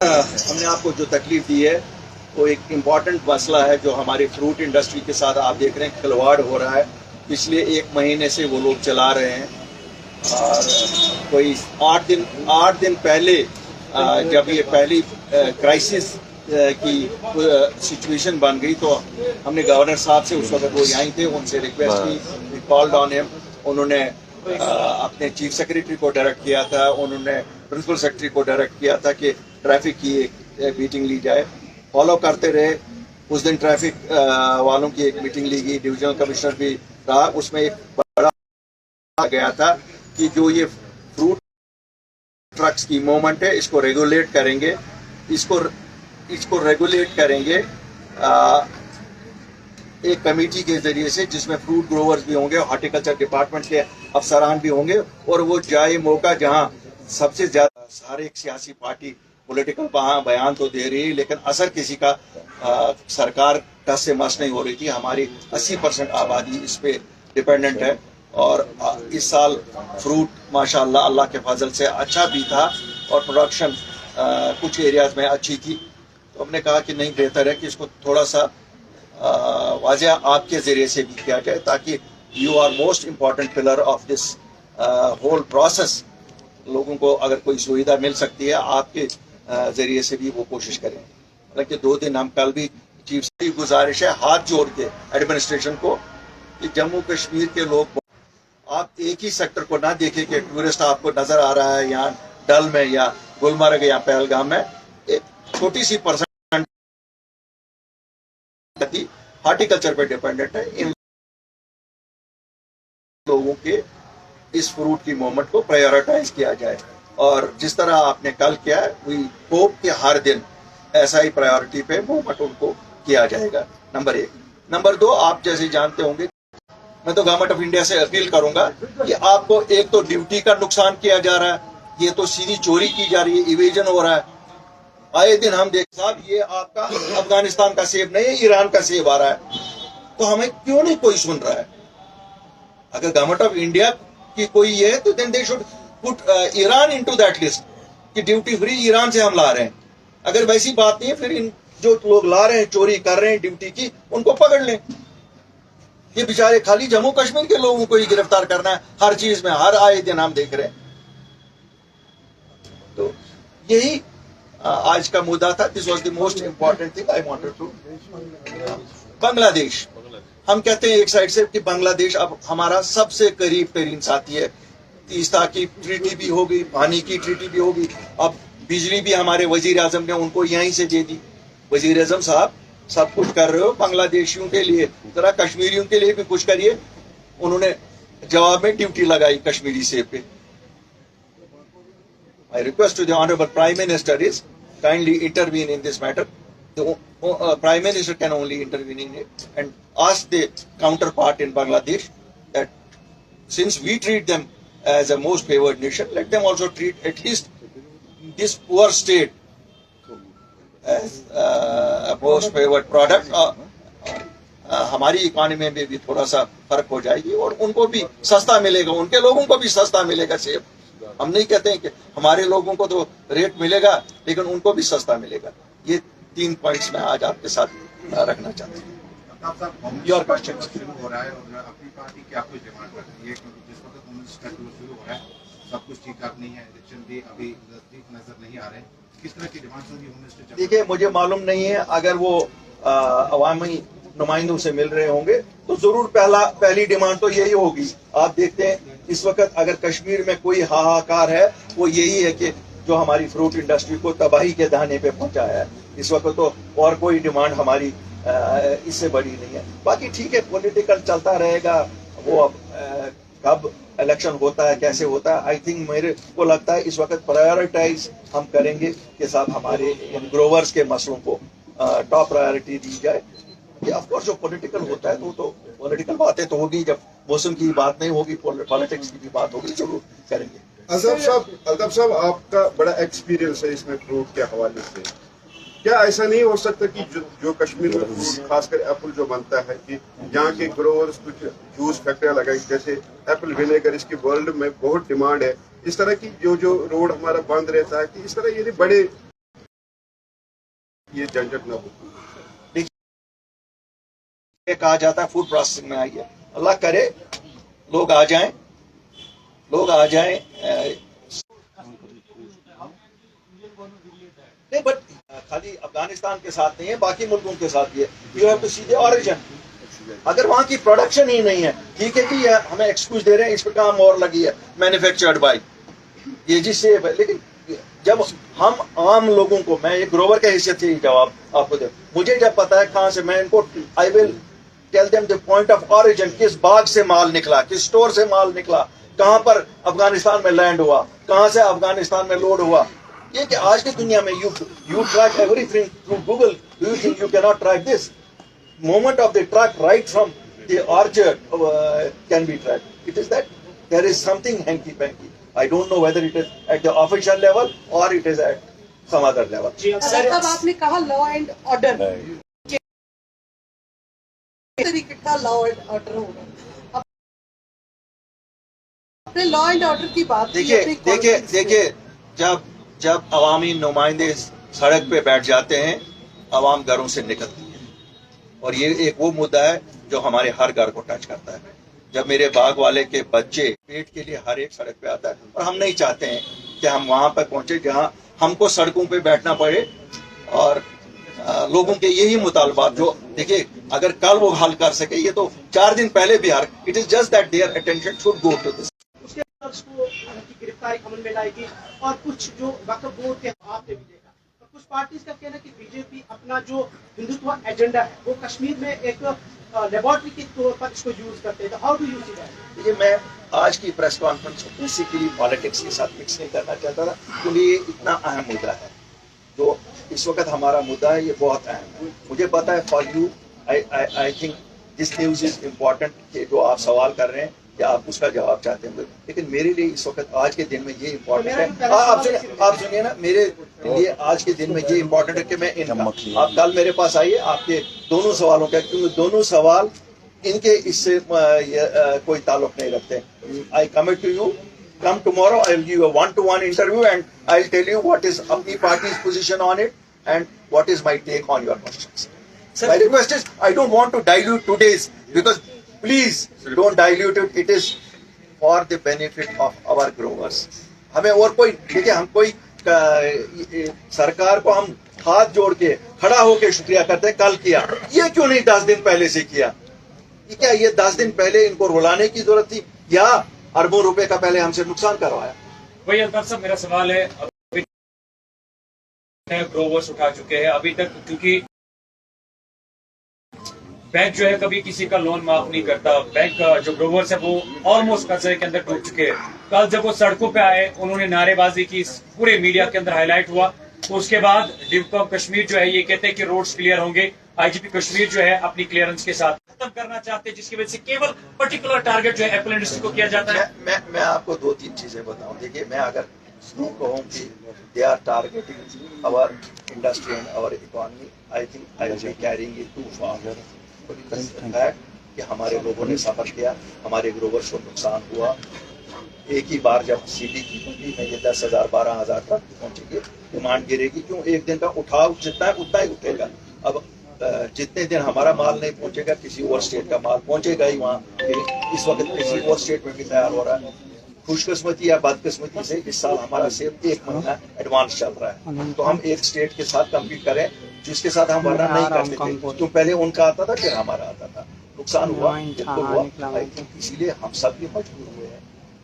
ہم نے آپ کو جو تکلیف دی ہے وہ ایک امپورٹنٹ مسئلہ ہے جو ہماری فروٹ انڈسٹری کے ساتھ آپ دیکھ رہے ہیں کھلواڑ ہو رہا ہے. پچھلے 1 مہینے سے وہ لوگ چلا رہے ہیں اور کوئی 8 دن پہلے جب یہ پہلی کرائسس کی سچویشن بن گئی تو ہم نے گورنر صاحب سے, اس وقت وہ یہیں تھے, ان سے ریکویسٹ کی, کال ڈاؤن ہم. انہوں نے اپنے چیف سیکریٹری کو ڈائریکٹ کیا تھا, انہوں نے پرنسپل سیکریٹری کو ڈائریکٹ کیا تھا کہ ٹریفک کی ایک میٹنگ لی جائے. فالو کرتے رہے. اس دن ٹریفک والوں کی ایک میٹنگ لی گئی, ڈویژنل کمشنر بھی رہا. اس میں ایک بڑا گیا تھا کہ جو یہ فروٹ ٹرکس کی موومنٹ ہے اس کو ریگولیٹ کریں گے, اس کو ریگولیٹ کریں گے ایک کمیٹی کے ذریعے سے جس میں فروٹ گروورز بھی ہوں گے, ہارٹیکلچر ڈپارٹمنٹ کے افسران بھی ہوں گے, اور وہ جائے موقع جہاں سب سے زیادہ ہر ایک سیاسی پارٹی پولیٹیکل بیان تو دے رہی ہے لیکن اثر کسی کا سرکار ٹس سے مس نہیں ہو رہی تھی. ہماری 80% آبادی اس پہ ڈپینڈنٹ ہے اور اس سال فروٹ ماشاءاللہ اللہ کے فضل سے اچھا بھی تھا اور پروڈکشن کچھ ایریاز میں اچھی تھی. تو ہم نے کہا کہ نہیں, بہتر ہے کہ اس کو تھوڑا سا واضح آپ کے ذریعے سے بھی کیا جائے تاکہ you are most important pillar of this whole process. لوگوں کو اگر کوئی سویدھا مل سکتی ہے آپ کے ذریعے سے بھی وہ کوشش کریں. حالانکہ 2 دن ہم کل بھی چیف سے گزارش ہے ہاتھ جوڑ کے ایڈمنسٹریشن کو کہ جموں کشمیر کے لوگ آپ ایک ہی سیکٹر کو نہ دیکھیں کہ ٹورسٹ آپ کو نظر آ رہا ہے یہاں ڈل میں یا گلمرگ یا پہلگام میں. ایک چھوٹی سی پرسنٹ ہارٹیکلچر پہ ڈیپینڈنٹ ہے. ان لوگوں کے اس فروٹ کی موومنٹ کو پرائیورٹائز کیا جائے اور جس طرح آپ نے کل کیا وی ہوپ کہ ہر دن ایسا ہی پرائیورٹی پہ موومنٹ ان کو کیا جائے گا. نمبر 1. نمبر 2, آپ جیسے جانتے ہوں گے میں تو گورنمنٹ آف انڈیا سے اپیل کروں گا کہ آپ کو ایک تو ڈیوٹی کا نقصان کیا جا رہا ہے, یہ تو سیدھی چوری کی جا رہی ہے, ایویژن ہو رہا ہے. آئے دن ہم دیکھ صاحب یہ آپ کا افغانستان کا سیب نہیں ہے, ایران کا سیب آ رہا ہے. تو ہمیں کیوں نہیں کوئی سن رہا ہے؟ اگر گورنمنٹ آف انڈیا کی کوئی یہ ہے تو then they should put Iran into that list کہ ڈیوٹی فری ایران سے ہم لا رہے ہیں. اگر ویسی بات نہیں ہے پھر ان جو لوگ لا رہے ہیں چوری کر رہے ہیں ڈیوٹی کی ان کو پکڑ لیں. یہ بیچارے خالی جموں کشمیر کے لوگوں کو ہی گرفتار کرنا ہے ہر چیز میں, ہر آئے دن ہم دیکھ رہے ہیں. تو یہی آج کا مدعا تھا. This was the most important thing I wanted to. Bangladesh, ہم کہتے ہیں ایک سائڈ سے کہ بنگلہ دیش اب ہمارا سب سے قریب ترین ساتھی ہے. تیستا کی ٹریٹی بھی ہوگی, پانی کی ٹریٹی بھی ہوگی, اب بجلی بھی ہمارے وزیر اعظم نے ان کو یہیں سے دے دی. وزیر اعظم صاحب سب کچھ کر رہے ہو بنگلہ دیشیوں کے لیے, ذرا کشمیریوں کے لیے بھی کچھ کریے. انہوں نے جواب میں ڈیوٹی لگائی کشمیری سیب پہ. My request to the Honorable Prime Minister is kindly intervene in this matter. The Prime Minister can only intervene in it and ask the counterpart in Bangladesh that since we treat them as a most favored nation, let them also treat at least this poor state as a most favored product. ہماری economy میں بھی تھوڑا سا فرق ہو جائے گی اور ان کو بھی سستا ملے گا, ان کے لوگوں کو بھی سستا ملے گا سیب. ہم نہیں کہتے ہیں کہ ہمارے لوگوں کو تو ریٹ ملے گا لیکن ان کو بھی سستا ملے گا. یہ 3 پوائنٹس میں آج آپ کے ساتھ رکھنا چاہتے ہیں. یور کوسچن شروع ہو رہا ہے اور اپنی پارٹی کیا کچھ ڈیمانڈ کرتی ہے کیونکہ جس وقت کمیونسٹ کا ٹور شروع ہو رہا ہے سب کچھ ٹھیک ٹھاک نہیں ہے, الیکشن بھی ابھی نزدیک نظر نہیں آ رہے, کس طرح کی ڈیمانڈ ہوگی کمیونسٹ؟ دیکھیے مجھے معلوم نہیں ہے, اگر وہ عوامی نمائندوں سے مل رہے ہوں گے تو ضرور پہلی ڈیمانڈ تو یہی ہوگی. آپ دیکھتے ہیں اس وقت اگر کشمیر میں کوئی ہاہاکار ہے وہ یہی ہے کہ جو ہماری فروٹ انڈسٹری کو تباہی کے دہانے پہ پہنچایا ہے. اس وقت تو اور کوئی ڈیمانڈ ہماری اس سے بڑی نہیں ہے. باقی ٹھیک ہے, پولیٹیکل چلتا رہے گا. وہ اب کب الیکشن ہوتا ہے کیسے ہوتا ہے, آئی تھنک میرے کو لگتا ہے اس وقت پرائیورٹائز ہم کریں گے کہ صاحب ہمارے گروورز کے مسئلوں کو ٹاپ پرائیورٹی دی جائے. کہ آف کورس جو پولیٹیکل ہوتا ہے تو پولیٹیکل باتیں تو ہوگی, جب موسم کی بات نہیں ہوگی پالیٹکس کی بھی بات ہوگی, ضرور کریں گے. الطاف صاحب آپ کا بڑا ایکسپیرینس ہے اس میں فروٹ کے حوالے سے, کیا ایسا نہیں ہو سکتا کہ جو کشمیر میں فروٹ خاص کر ایپل جو بنتا ہے کہ یہاں کے گروورز کچھ جوس فیکٹریاں لگائی, جیسے ایپل ونیگر اس کی ورلڈ میں بہت ڈیمانڈ ہے, اس طرح کی جو روڈ ہمارا بند رہتا ہے کہ اس طرح یہ بڑے ये झंझट न हो? देखिए, कहा जाता है फूड प्रोसेसिंग में आई है, अल्लाह करे लोग आ जाएं नहीं, बट खाली अफगानिस्तान के साथ नहीं है, बाकी मुल्कों के साथ भी है. You have to see the origin. अगर वहां की प्रोडक्शन ही नहीं है, ठीक है कि हमें एक्सक्यूज दे रहे हैं, इस पर काम और लगी है, मैन्युफैक्चर्ड बाय ये जिससे, लेकिन जब हम आम लोगों को, मैं एक ग्रोवर के हैसियत से ही जवाब आपको दे, मुझे जब पता है कहाँ से, मैं इनको I will tell them the point of origin, किस बाग से माल निकला, किस स्टोर से माल निकला, कहाँ पर अफगानिस्तान में लैंड हुआ, कहाँ से अफगानिस्तान में लोड हुआ. ये कि आज की दुनिया में you track everything through Google. Do you think you can not track this? Moment of the truck right from the orchard can be tracked. It is that there is something hanky-panky. I don't know whether it is at the official level or it is at some other level. साहब, आपने कहा law and order, तरीके का law and order होगा. आपने law and order की बात की. देखिए जब अवामी नुमाइंदे सड़क पे बैठ जाते हैं, अवाम घरों से निकलती है. और ये एक वो मुद्दा है जो हमारे हर घर को टच करता है. जब मेरे बाग वाले के बच्चे पेट के लिए हर एक सड़क पे आता है, और हम नहीं चाहते हैं कि हम वहां पर पहुंचे जहां हमको सड़कों पे बैठना पड़े. और लोगों के यही मुतालबात जो, देखिए, अगर कल वो हल कर सके, ये तो 4 दिन पहले भी हर, it is just that their attention should go to this. उसके बाद उसको की गिरफ्तारी अमल में लाएगी. और कुछ जो वक्फ बोर्ड के आपने भी देखा, और कुछ पार्टीज का कहना है कि बीजेपी अपना जो हिंदुत्व एजेंडा है वो कश्मीर में एक लेबोरेटरी के तौर पर इसको यूज करते हैं. तो how do you see that? देखिए, मैं आज की प्रेस कॉन्फ्रेंस को बेसिकली पॉलिटिक्स के साथ मिक्स नहीं करना चाहता था, क्योंकि ये इतना अहम मुद्दा है. जो इस वक्त हमारा मुद्दा है, ये बहुत अहम है. मुझे पता है for you I think this news is important, कि जो आप सवाल कर रहे हैं कि आप उसका जवाब चाहते हैं, लेकिन मेरे लिए इस वक्त आज के दिन में ये इम्पोर्टेंट है. आप सुनिए ना, मेरे लिए आज के दिन में ये इम्पोर्टेंट है कि मैं आप कल मेरे पास आइए, आपके दोनों सवालों का, क्योंकि दोनों सवाल इनके इससे कोई ताल्लुक नहीं रखते. I commit to you, come tomorrow, I will give a one-to-one interview and I will tell you what is अपनी party's position on it and what is my take on your questions. My request is, I don't want to dilute today's, because please don't dilute it. It is for the benefit of our growers. हमें और कोई, देखिए, हम कोई सरकार को हम हाथ जोड़ के खड़ा होके शुक्रिया करते हैं, कल किया, ये क्यों नहीं 10 दिन पहले से किया? क्या ये 10 दिन पहले इनको रुलाने की जरूरत थी, या अरबों रुपए का पहले हमसे नुकसान करवाया? वही अल्ताफ साहब, मेरा सवाल है, अभी ग्रोवर्स उठा चुके हैं अभी तक, क्योंकि बैंक जो है कभी किसी का लोन माफ नहीं करता. बैंक जो ग्रोवर्स है वो ऑलमोस्ट कर्जे के अंदर डूब चुके हैं. कल जब वो सड़कों पे आए, उन्होंने नारेबाजी की, पूरे मीडिया के अंदर हाईलाइट हुआ. तो उसके बाद डिवकॉम कश्मीर जो है ये कहते हैं कि रोड्स क्लियर होंगे. आईजीपी कश्मीर जो है अपनी क्लियरंस के साथ खत्म करना चाहते हैं, जिसकी वजह से केवल पर्टिकुलर टारगेट जो है एप्पल इंडस्ट्री को किया जाता है. मैं आपको 2-3 चीजें बताऊं. देखिए, मैं अगर कहूँ कि they are targeting our industry and our economy, I think I will be carrying it too far. कि हमारे लोगों ने सफर किया, हमारे ग्रोवर्स को नुकसान हुआ. एक ही बार जब सीडी की मंडी में ये 10,000 12,000 तक पहुंचेगी, डिमांड गिरेगी. क्यों? एक दिन का उठाव जितना है उतना ही उठेगा. अब जितने दिन हमारा माल नहीं पहुंचेगा, किसी और स्टेट का माल पहुंचेगा ही वहाँ. इस वक्त किसी और स्टेट में भी तैयार हो रहा है. खुशकिस्मती या बदकिस्मती से इस साल हमारा सेब 1 महीना एडवांस चल रहा है. तो हम एक स्टेट के साथ कम्पीट करें जिसके साथ हम वरना नहीं करते थे. क्यों? पहले उनका आता था, फिर हमारा आता था. नुकसान हुआ, बिल्कुल हुआ. आई थिंक इसीलिए हम सब भी मजबूर हुए हैं.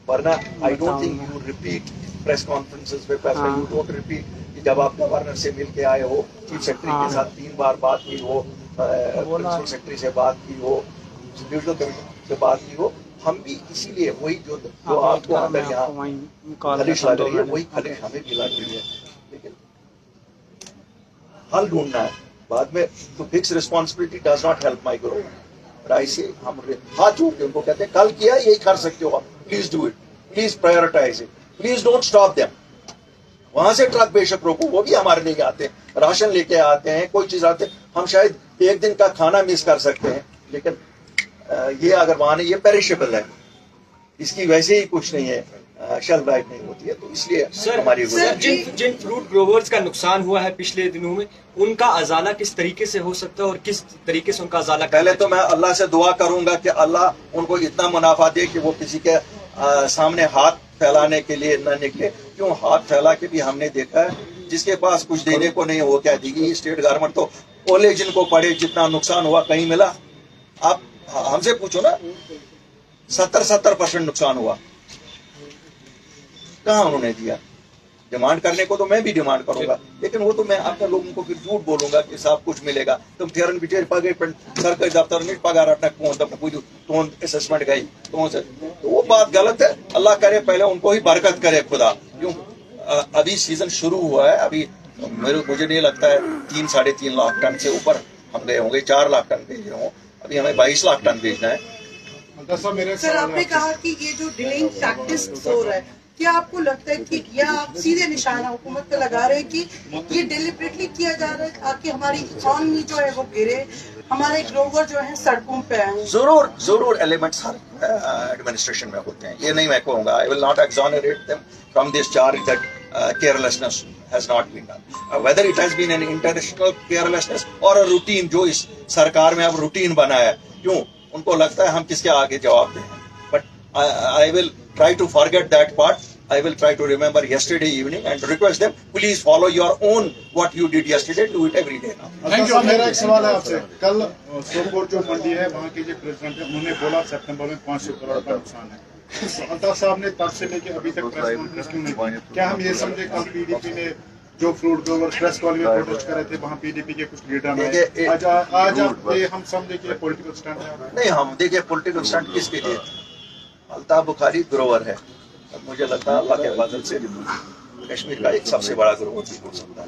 वरना I don't think you repeat press conferences पे, यू डोंट रिपीट कि जब आप गवर्नर से मिल के आए हो, चीफ सेक्रेटरी के साथ 3 बार बात की हो, प्रिंसिपल सेक्रेटरी से बात की हो, डिविजनल कमिश्नर से बात की हो. हम भी इसीलिए वही जो आपको अंदर यहाँ खलिश लग रही है, वही खलिश हमें भी लग रही है. लेकिन हल ढूंढना है बाद में. तो fix responsibility does not help my grow. ऐसे हम हाथ जोड़ के उनको कहते हैं, कल किया, यही कर सकते हो आप, please do it, please prioritize it, please don't stop them. वहां से ट्रक बेशक रोको, वो भी हमारे लिए आते हैं, राशन लेके आते हैं, कोई चीज आते हैं. हम शायद एक दिन का खाना मिस कर सकते हैं, लेकिन ये अगर वहां नहीं, ये पेरिशेबल है, इसकी वैसे ही कुछ नहीं है शेल्फ लाइफ नहीं होती है, तो इसलिए सर हमारी सर, जिन फ्रूट ग्रोवर्स का नुकसान हुआ है पिछले दिनों में, उनका अजाला किस तरीके से हो सकता है और किस तरीके से उनका अजाला पहले तो मैं अल्लाह से दुआ करूंगा कि अल्लाह उनको इतना मुनाफा दे कि वो किसी के सामने हाथ फैलाने के लिए न निकले। क्यों हाथ फैला के भी हमने देखा है, जिसके पास कुछ देने को नहीं वो क्या देगी। स्टेट गवर्नमेंट तो ओले जिनको पड़े, जितना नुकसान हुआ कहीं मिला। आप हमसे पूछो ना, 70% नुकसान हुआ, कहाँ उन्होंने दिया। डिमांड करने को तो मैं भी डिमांड करूंगा, लेकिन वो तो मैं अपने लोगों को फिर झूठ बोलूंगा कि सब कुछ मिलेगा। तुम थेरन बिचेर पगे सरकारी दफ्तर नहीं पगार तो असेसमेंट गई तो वो बात गलत है। अल्लाह करे पहले उनको ही बरकत करे खुदा। क्यों अभी सीजन शुरू हुआ है, अभी मुझे नहीं लगता है 3-3.5 लाख टन से ऊपर हम गए होंगे। 4 लाख टन भेजे हों, अभी हमें 22 लाख टन भेजना है। सर आपने कहा कि ये जो डिलेइंग टैक्टिक्स हो रहा है, क्या आपको लगता है कि या आप सीधे निशाना हुकूमत पे लगा रहे हैं कि ये डिलिबरेटली किया जा रहा है ताकि हमारी इकॉनमी जो है वो गिरे, हमारे ग्रोवर जो है सड़कों पे आए? जरूर एलिमेंट्स हर एडमिनिस्ट्रेशन में होते हैं, ये नहीं मैं कहूँगा। I will not exonerate them from this charge that carelessness has not been done, whether it has been an international carelessness or a routine जो इस सरकार में अब रूटीन बना है। क्यों उनको लगता है हम किसके आगे जवाब दें, but I will try to forget that part. I will try to remember yesterday evening and request them, please follow your own what you did yesterday, do it every day now. Thank you. मेरा एक सवाल है आपसे, कल सोपोर जो मंडी है वहाँ के जो प्रेसिडेंट है उन्होंने बोला सितंबर में 500 करोड़ का नुकसान है, तो अल्ताफ साहब ने तब से लेकर अभी तक प्रेस कॉन्फ्रेंस क्यों नहीं की? क्या हम ये समझे कल पीडीपी ने जो फ्रूट ग्रोवर प्रेस कॉल में प्रोटेस्ट कर रहे थे वहाँ पीडीपी के कुछ लीडर ने आज आप ये हम समझे कि पॉलिटिकल स्टैंड है? नहीं, हम देखिए पॉलिटिकल स्टंट किसके लिए। अल्ताफ बुखारी ग्रोवर है, मुझे लगता है अल्लाह के फजल से कश्मीर का एक सबसे बड़ा ग्रोवर भी हो सकता है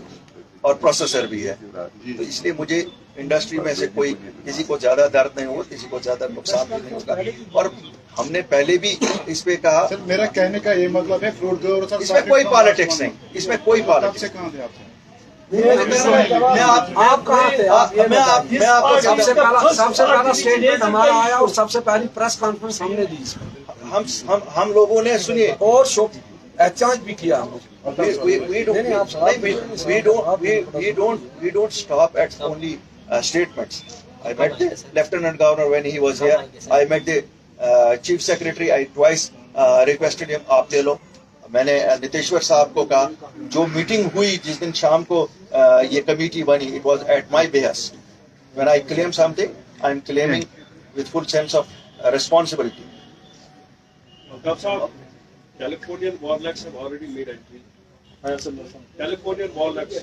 और प्रोसेसर भी है। तो इसलिए मुझे इंडस्ट्री में से कोई किसी को ज्यादा दर्द नहीं होगा, किसी को ज्यादा नुकसान भी नहीं होगा। और हमने पहले भी इस पे कहा, सर मेरा कहने का ये मतलब है फ्रूट ग्रोवर इसमें कोई पॉलिटिक्स नहीं, इसमें कोई पॉलिटिक्स। से कहाँ थे आप? आप कहाँ थे? मैं आपको सबसे पहला स्टेटमेंट हमारा आया और सबसे पहली प्रेस कॉन्फ्रेंस हमने दी। हम लोगों ने सुनिए और शो एहतजाज भी किया। we don't stop at only statements. I met the Lieutenant Governor when he was here. I met the Chief Secretary. I twice requested him, आप ले लो। मैंने नितेश्वर साहब को कहा, जो मीटिंग हुई जिस दिन शाम को ये कमेटी बनी, it was at my behest. When I claim something, I am claiming with full sense of responsibility. Californian warlocks have already made entry. Californian warlocks,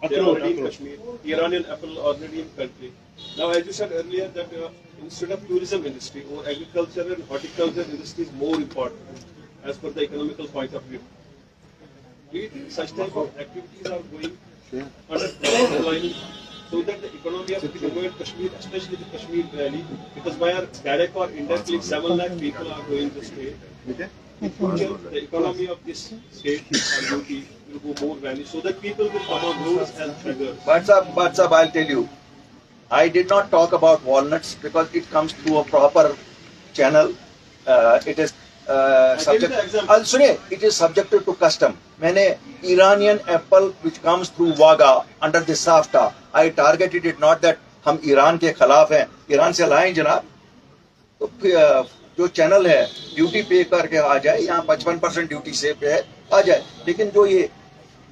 they are already in Kashmir. Iranian apple already in country. Now, as you said earlier, that instead of tourism industry, or agriculture and horticulture industry is more important as per the economical point of view. Such type of activities are going under lining so that the economy of Jammu and Kashmir, especially the Kashmir Valley, because where direct or indirectly 7 lakh people are going to stay. In future, the economy of this state or UP will go more valley, so that people will come on roads as triggers. But I'll tell you, I did not talk about walnuts because it comes through a proper channel. It is it is subjected to custom. मैंने Iranian apple which comes through Wagah under the SAFTA, I targeted it, not that हम Iran के खिलाफ हैं, Iran से लाएं जनाब, तो जो चैनल है ड्यूटी पे करके आ जाए, यहाँ 55% ड्यूटी से पे है आ जाए, लेकिन जो ये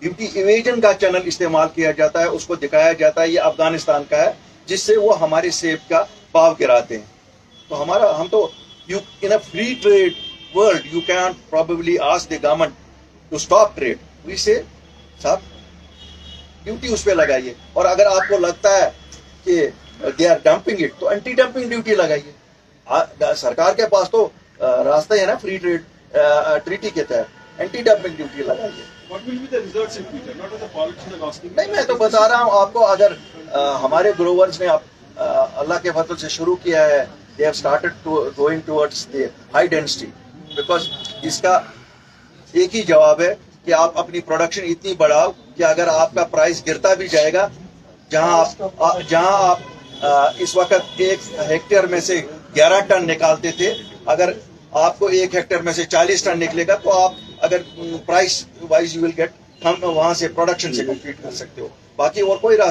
ड्यूटी इवेजन का चैनल इस्तेमाल किया जाता है उसको दिखाया जाता है ये अफगानिस्तान का है, जिससे वो हमारे सेब का भाव गिराते हैं। तो हम तो in a free trade world you can probably ask the government to stop trade. We say साहब ड्यूटी उस पे लगाइए, और अगर आपको लगता है कि they are dumping it तो एंटी डंपिंग ड्यूटी लगाइए। सरकार के पास तो रास्ता है ना फ्री ट्रेड ट्रीटी के तहत, एंटी डंपिंग ड्यूटी लगाइए। What will be the results in future? Not as a politician asking. नहीं, मैं तो बता रहा हूँ आपको, अगर हमारे ग्रोवर्स ने अल्लाह के फजल से शुरू किया है, they have started going towards the high density, because इसका एक ही जवाब है कि आप अपनी प्रोडक्शन इतनी बढ़ाओ कि अगर आपका प्राइस गिरता भी जाएगा, जहां आप इस वक्त 1 हेक्टेयर में से 11 टन निकालते थे, अगर आपको 1 हेक्टेयर में से 40 टन निकलेगा तो आप अगर price wise you will get, हम वहां से प्रोडक्शन से कम्पीट कर सकते हो, बाकी और कोई रास्ता